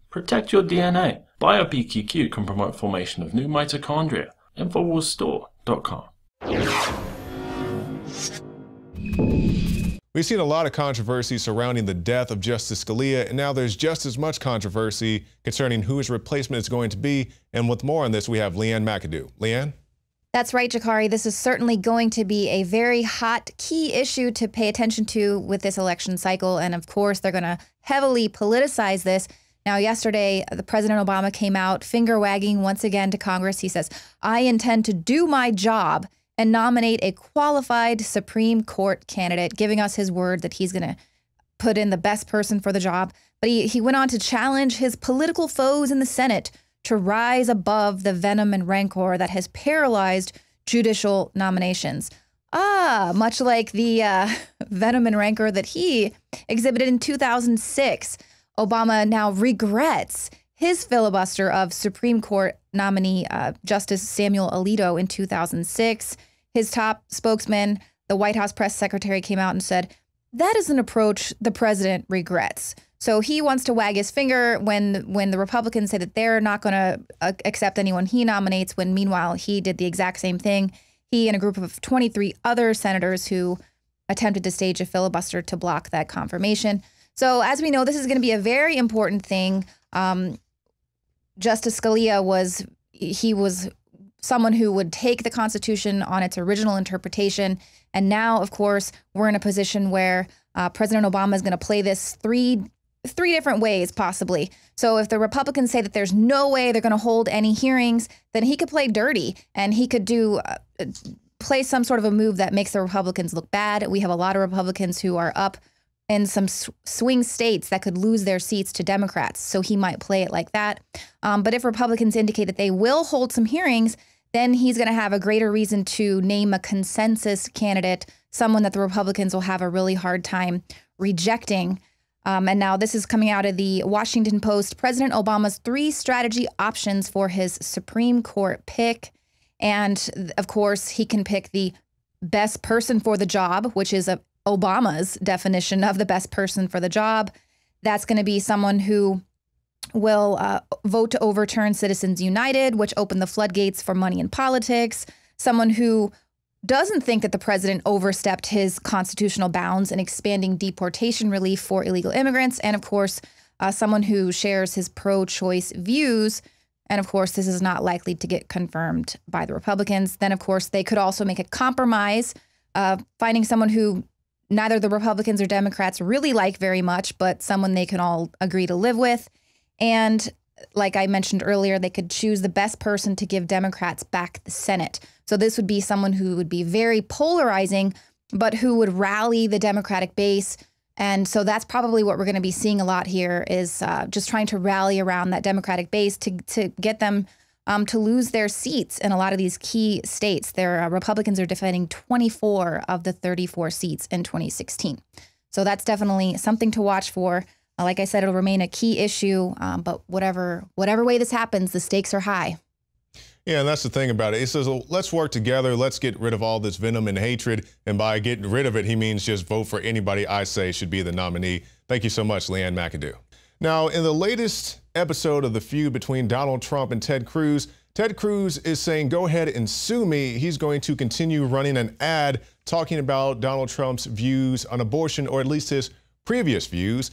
Protect your DNA. BioPQQ can promote formation of new mitochondria. Infowarsstore.com. We've seen a lot of controversy surrounding the death of Justice Scalia, and now there's just as much controversy concerning who his replacement is going to be. And with more on this, we have Leanne McAdoo. Leanne? That's right, Jakari. This is certainly going to be a very hot, key issue to pay attention to with this election cycle. And of course, they're going to heavily politicize this. Now, yesterday, the President Obama came out finger wagging once again to Congress. He says, I intend to do my job and nominate a qualified Supreme Court candidate, giving us his word that he's going to put in the best person for the job. But he went on to challenge his political foes in the Senate to rise above the venom and rancor that has paralyzed judicial nominations. Much like the venom and rancor that he exhibited in 2006. Obama now regrets his filibuster of Supreme Court nominee Justice Samuel Alito in 2006. His top spokesman, the White House press secretary, came out and said, that is an approach the president regrets. So he wants to wag his finger when the Republicans say that they're not going to accept anyone he nominates, when meanwhile he did the exact same thing. He and a group of 23 other senators who attempted to stage a filibuster to block that confirmation. So as we know, this is going to be a very important thing. Justice Scalia was someone who would take the Constitution on its original interpretation. And now, of course, we're in a position where President Obama is going to play this three different ways, possibly. So if the Republicans say that there's no way they're going to hold any hearings, then he could play dirty and he could play some sort of a move that makes the Republicans look bad. We have a lot of Republicans who are up in some swing states that could lose their seats to Democrats. So he might play it like that. But if Republicans indicate that they will hold some hearings, then he's going to have a greater reason to name a consensus candidate, someone that the Republicans will have a really hard time rejecting. And now this is coming out of the Washington Post. President Obama's 3 strategy options for his Supreme Court pick. And of course, he can pick the best person for the job, which is Obama's definition of the best person for the job. That's going to be someone who will vote to overturn Citizens United, which opened the floodgates for money in politics. Someone who doesn't think that the president overstepped his constitutional bounds in expanding deportation relief for illegal immigrants. And of course, someone who shares his pro-choice views. And of course, this is not likely to get confirmed by the Republicans. Then, of course, they could also make a compromise, finding someone who neither the Republicans or Democrats really like very much, but someone they can all agree to live with. And like I mentioned earlier, they could choose the best person to give Democrats back the Senate. So this would be someone who would be very polarizing, but who would rally the Democratic base. And so that's probably what we're going to be seeing a lot here is just trying to rally around that Democratic base to get them to lose their seats in a lot of these key states. Their Republicans are defending 24 of the 34 seats in 2016. So that's definitely something to watch for. Like I said, it'll remain a key issue, but whatever way this happens, the stakes are high. Yeah, and that's the thing about it. It says, let's work together. Let's get rid of all this venom and hatred. And by getting rid of it, he means just vote for anybody I say should be the nominee. Thank you so much, Leanne McAdoo. Now, in the latest episode of the feud between Donald Trump and Ted Cruz is saying, go ahead and sue me. He's going to continue running an ad talking about Donald Trump's views on abortion, or at least his previous views.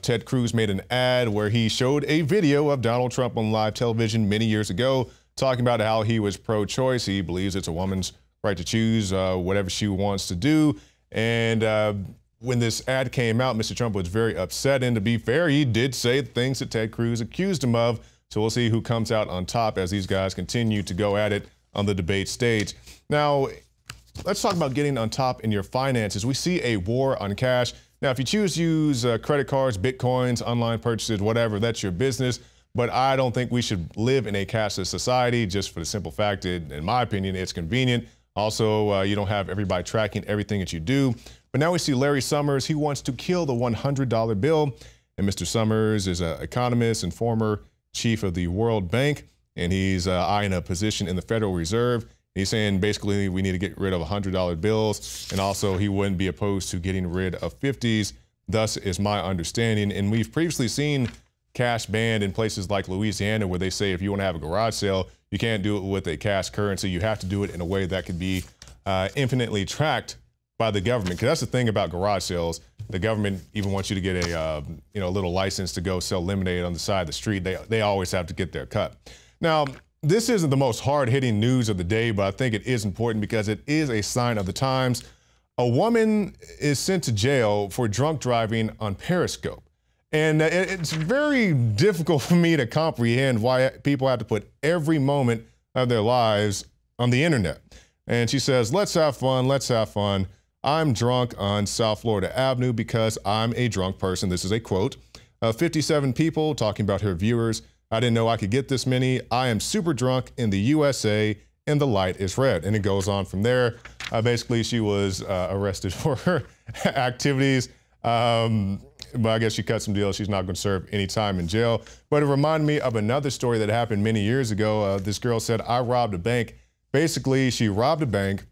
Ted Cruz made an ad where he showed a video of Donald Trump on live television many years ago, talking about how he was pro-choice. He believes it's a woman's right to choose whatever she wants to do. And when this ad came out, Mr. Trump was very upset. And to be fair, he did say things that Ted Cruz accused him of. So we'll see who comes out on top as these guys continue to go at it on the debate stage. Now, let's talk about getting on top in your finances. We see a war on cash. Now, if you choose to use credit cards, Bitcoins, online purchases, whatever, that's your business. But I don't think we should live in a cashless society just for the simple fact that, in my opinion, it's convenient. Also, you don't have everybody tracking everything that you do. But now we see Larry Summers. He wants to kill the $100 bill. And Mr. Summers is an economist and former chief of the World Bank. And he's eyeing a position in the Federal Reserve. He's saying basically we need to get rid of $100 bills. And also he wouldn't be opposed to getting rid of 50s. Thus is my understanding. And we've previously seen cash banned in places like Louisiana, where they say if you want to have a garage sale, you can't do it with a cash currency. You have to do it in a way that could be infinitely tracked by the government. Because that's the thing about garage sales. The government even wants you to get a little license to go sell lemonade on the side of the street. They always have to get their cut. Now, this isn't the most hard-hitting news of the day, but I think it is important because it is a sign of the times. A woman is sent to jail for drunk driving on Periscope. And it's very difficult for me to comprehend why people have to put every moment of their lives on the internet. And she says, let's have fun, let's have fun. I'm drunk on South Florida Avenue because I'm a drunk person. This is a quote. 57 people talking about her viewers. I didn't know I could get this many. I am super drunk in the USA and the light is red. And it goes on from there. Basically, she was arrested for her activities. But I guess she cut some deals. She's not going to serve any time in jail. But it reminded me of another story that happened many years ago. This girl said, I robbed a bank. Basically, she robbed a bank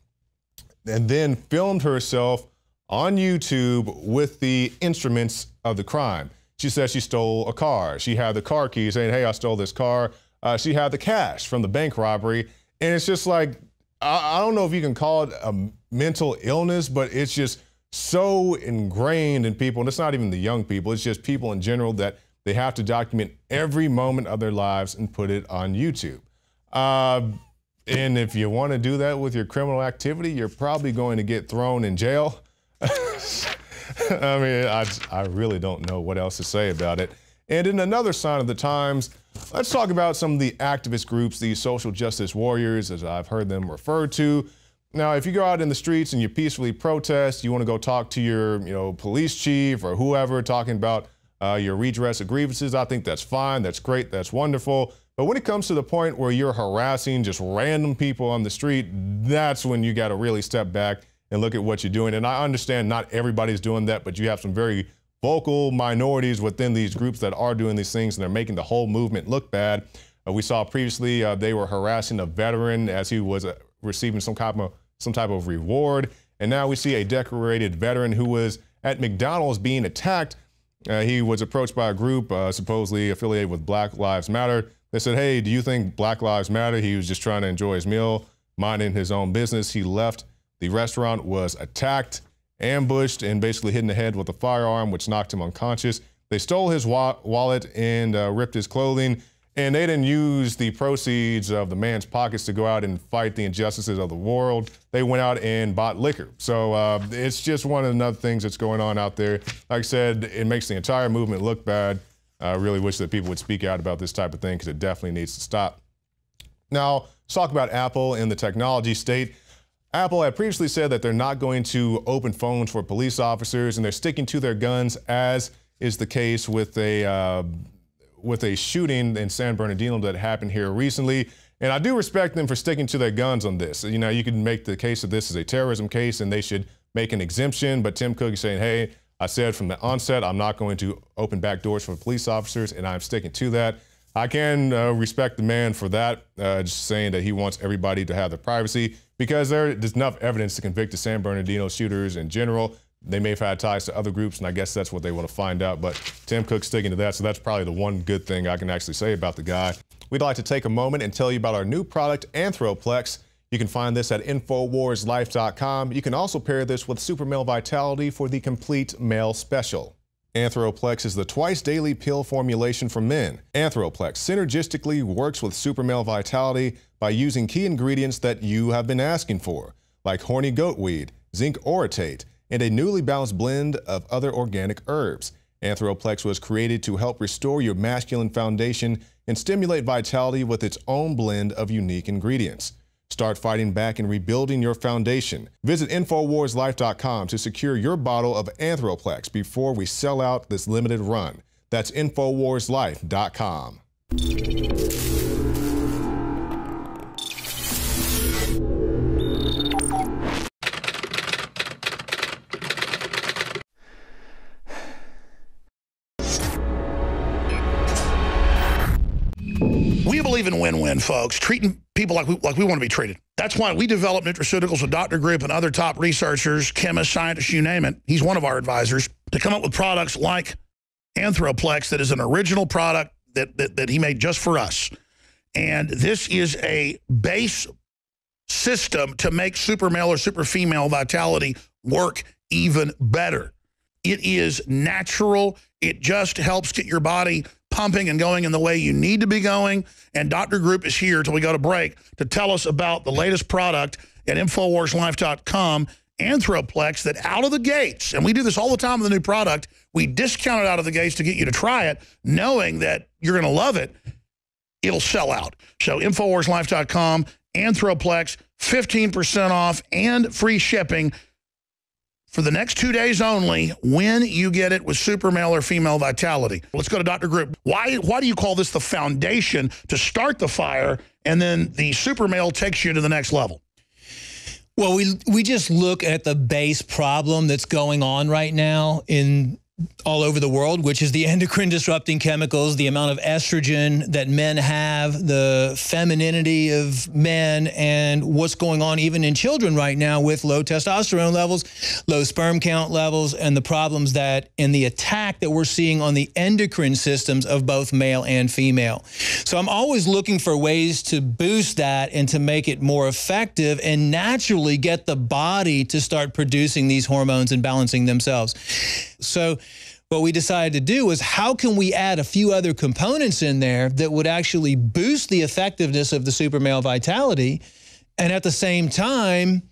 and then filmed herself on YouTube with the instruments of the crime. She said she stole a car. She had the car key saying, hey, I stole this car. She had the cash from the bank robbery. And it's just like, I don't know if you can call it a mental illness, but it's just so ingrained in people. And it's not even the young people. It's just people in general that they have to document every moment of their lives and put it on YouTube. And if you want to do that with your criminal activity, you're probably going to get thrown in jail. I mean, I really don't know what else to say about it. And in another sign of the times, let's talk about some of the activist groups, these social justice warriors, as I've heard them referred to. Now, if you go out in the streets and you peacefully protest, you want to go talk to your, police chief or whoever talking about your redress of grievances, I think that's fine, that's great, that's wonderful. But when it comes to the point where you're harassing just random people on the street, that's when you got to really step back and look at what you're doing. And I understand not everybody's doing that, but you have some very vocal minorities within these groups that are doing these things, and they're making the whole movement look bad. We saw previously they were harassing a veteran as he was receiving some type of reward. And now we see a decorated veteran who was at McDonald's being attacked. He was approached by a group supposedly affiliated with Black Lives Matter. They said, hey, do you think Black Lives Matter? He was just trying to enjoy his meal, minding his own business. He left. The restaurant was attacked, ambushed, and basically hit in the head with a firearm, which knocked him unconscious. They stole his wallet and ripped his clothing. And they didn't use the proceeds of the man's pockets to go out and fight the injustices of the world. They went out and bought liquor. So it's just one of the other things that's going on out there. Like I said, it makes the entire movement look bad. I really wish that people would speak out about this type of thing because it definitely needs to stop. Now, let's talk about Apple and the technology state. Apple had previously said that they're not going to open phones for police officers, and they're sticking to their guns, as is the case with a shooting in San Bernardino that happened here recently. And I do respect them for sticking to their guns on this. You can make the case that this is a terrorism case and they should make an exemption. But Tim Cook is saying, hey, I said from the onset, I'm not going to open back doors for police officers, and I'm sticking to that. I can respect the man for that, just saying that he wants everybody to have their privacy, because there's enough evidence to convict the San Bernardino shooters in general. They may have had ties to other groups, and I guess that's what they want to find out. But Tim Cook's sticking to that, so that's probably the one good thing I can actually say about the guy. We'd like to take a moment and tell you about our new product, Anthroplex. You can find this at InfoWarsLife.com. You can also pair this with Super Male Vitality for the complete male special. Anthroplex is the twice-daily pill formulation for men. Anthroplex synergistically works with Super Male Vitality by using key ingredients that you have been asking for, like horny goatweed, zinc orotate, and a newly balanced blend of other organic herbs. Anthroplex was created to help restore your masculine foundation and stimulate vitality with its own blend of unique ingredients. Start fighting back and rebuilding your foundation. Visit InfoWarsLife.com to secure your bottle of Anthroplex before we sell out this limited run. That's InfoWarsLife.com. We believe in win-win, folks, treating people like we want to be treated. That's why we develop nutraceuticals with Dr. Group and other top researchers, chemists, scientists, you name it. He's one of our advisors, to come up with products like Anthroplex that is an original product that he made just for us. And this is a base system to make super male or super female vitality work even better. It is natural. It just helps get your body pumping and going in the way you need to be going. And Dr. Group is here till we go to break to tell us about the latest product at InfoWarsLife.com, Anthroplex, that out of the gates, and we do this all the time with a new product, we discount it out of the gates to get you to try it, knowing that you're going to love it. It'll sell out. So InfoWarsLife.com, Anthroplex, 15% off and free shipping for the next 2 days only when you get it with super male or female vitality. Let's go to Dr. Group. Why do you call this the foundation to start the fire, and then the super male takes you to the next level? Well, we just look at the base problem that's going on right now in all over the world, which is the endocrine disrupting chemicals, the amount of estrogen that men have, the femininity of men, and what's going on even in children right now with low testosterone levels, low sperm count levels, and the problems that in the attack that we're seeing on the endocrine systems of both male and female. So I'm always looking for ways to boost that and to make it more effective and naturally get the body to start producing these hormones and balancing themselves. So what we decided to do was, how can we add a few other components in there that would actually boost the effectiveness of the super male vitality and at the same time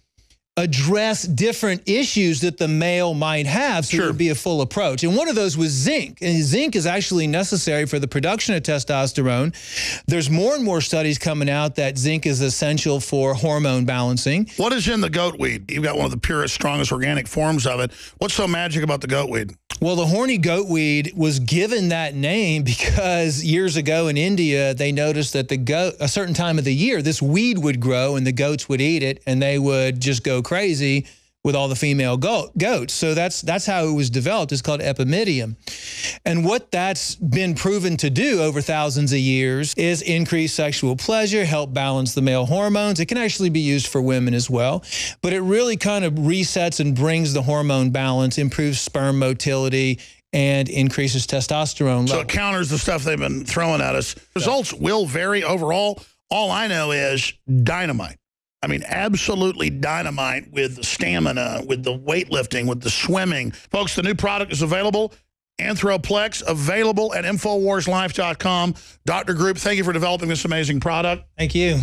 address different issues that the male might have, so it would be a full approach. And one of those was zinc. And zinc is actually necessary for the production of testosterone. There's more and more studies coming out that zinc is essential for hormone balancing. What is in the goat weed? You've got one of the purest, strongest organic forms of it. What's so magic about the goat weed? Well, the horny goat weed was given that name because years ago in India, they noticed that a certain time of the year, this weed would grow and the goats would eat it and they would just go crazy with all the female goats. So that's how it was developed. It's called epimedium. And what that's been proven to do over thousands of years is increase sexual pleasure, help balance the male hormones. It can actually be used for women as well. But it really kind of resets and brings the hormone balance, improves sperm motility, and increases testosterone levels. So it counters the stuff they've been throwing at us. Results will vary overall. All I know is dynamite. I mean, absolutely dynamite with the stamina, with the weightlifting, with the swimming. Folks, the new product is available. Anthroplex, available at InfoWarsLife.com. Dr. Group, thank you for developing this amazing product. Thank you.